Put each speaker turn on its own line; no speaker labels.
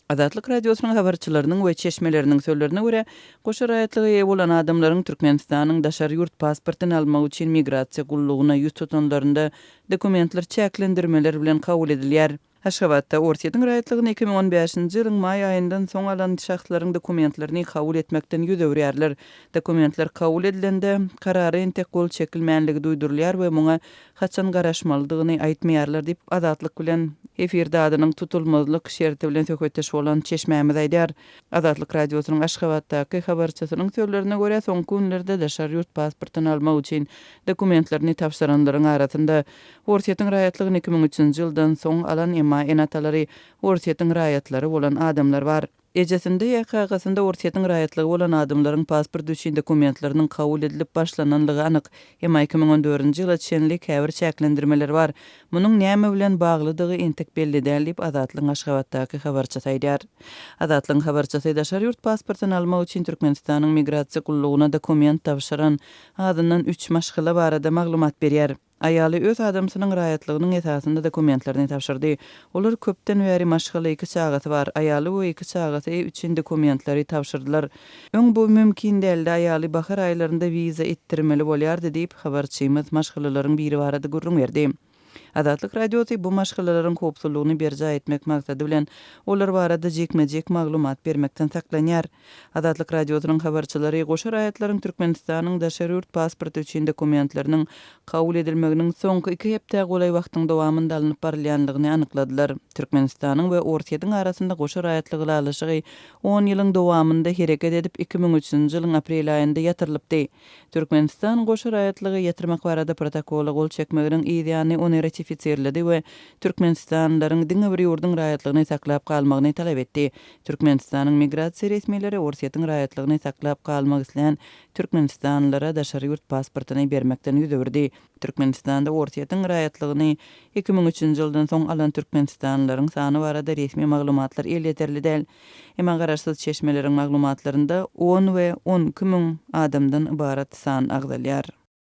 Azatlyk Radiosynyň habarçylarynyň we çeşmeleriniň sözlerine görä, goşa raýatlyga eýe bolan adamlaryň Türkmenistanyň daşary ýurt pasportyny almak üçin migrasiýa gullugyna ýurt tutanlarynda dokumentler çäklendirmeler bilen kabul edilýär. Aşgabatda Ortiýetiň raýatlygyny 2015-nji ýylyň may aýyndan soň alan şahslaryň dokumentlerini kabul etmekden ýüz öwrýärler. Dokumentler kabul edilende karary entek gol çekilmänligi duýdurulýar we muňa haçan garaşmalydygyny aýtmaýarlar diýip Azatlyk bilen efirde adynyň tutulmazlyk şerti bilen söhbetdeş bolan Çeşme'miz aýdýar. Azatlyk Radiosynyň Aşgabatdaky habarçysynyň sözlerine görä soňky günlerde daşary ýurt pasportyny almak üçin dokumentlerini tapşyranlaryň arasynda Ortiýetiň raýatlygyny 2003-nji ýyldan soň alan enatalary Ortiýetiň raýatlary bolan adamlar bar. Ejesinde ýa-kagasynda Ortiýetiň raýatlygy bolan adamlaryň pasport üçin dokumentleriniň kabul edilip başlananlygy anyk. Emma 2014-nji ýyla çenlik häbir çäklendirmeler bar. Munyň näme bilen baglydygy entek belli däl diýip Azatlyň Aşgabatdaky habarçysy aýdýar. Azatlyň habarçysy daşary ýurt pasportyny almak üçin Türkmenistanyň migrasiýa gullugyna dokument tapşyran adından 3 maşgyla barada maglumat berýär. Aýaly öz adamsynyň raýatlygynyň esasynda dokumentlerini tapşyrdy. Olar köpden bäri maşgyla 2 çagaty bar. Aýaly bu 2 çagaty üçin dokumentleri tapşyrdylar. Öň bu mümkin däldi. Aýaly bahar aýlarynda wiza etdirmeli bolýardy diýip habarçymyz maşgylalaryň biri barada gurrun berdi. Azatlyk Radiosy bu maşgylalaryň howpsuzlygyny berja etmek maksady bilen olar barada jekme-jek maglumat bermekden saklanýar. Azatlyk Radiosynyň habarçylary goşa raýatlaryň Türkmenistanyň daşary ýurt pasporty üçin dokumentleriniň kabul edilmeginiň soňky 2 hepde golay wagtyň dowamynda alınıp barylýanlygyny anykladylar. Türkmenistanyň we Ortiýetiň arasynda goşa raýatlygy alışygy 10 ýylyň dowamynda hereket edip 2003-nji ýylyň aprel aýynda ýatyrlypdy. Türkmenistan goşa raýatlygy ýatyrmak barada protokola gol çekmeginiň ideýany ratifisirledi we Türkmenistanlaryň diňe bir ýurdun raýatlygyny saklap kalmagyny talap etdi. Türkmenistanyň migrasiýa resmiýetleri Ortiýetiň raýatlygyny saklap kalmak isleýän Türkmenistanlara daşary ýurt pasportyny bermekden ýüz öwrdi. Türkmenistanda Ortiýetiň raýatlygyny 2003-nji ýyldan soň alan Türkmenistanlaryň sany barada resmi maglumatlar el ýeterli däl. Emma garaşsyz çeşmeleriň maglumatlarynda 10 we 12 000 adamdan ibarat san agdalýar.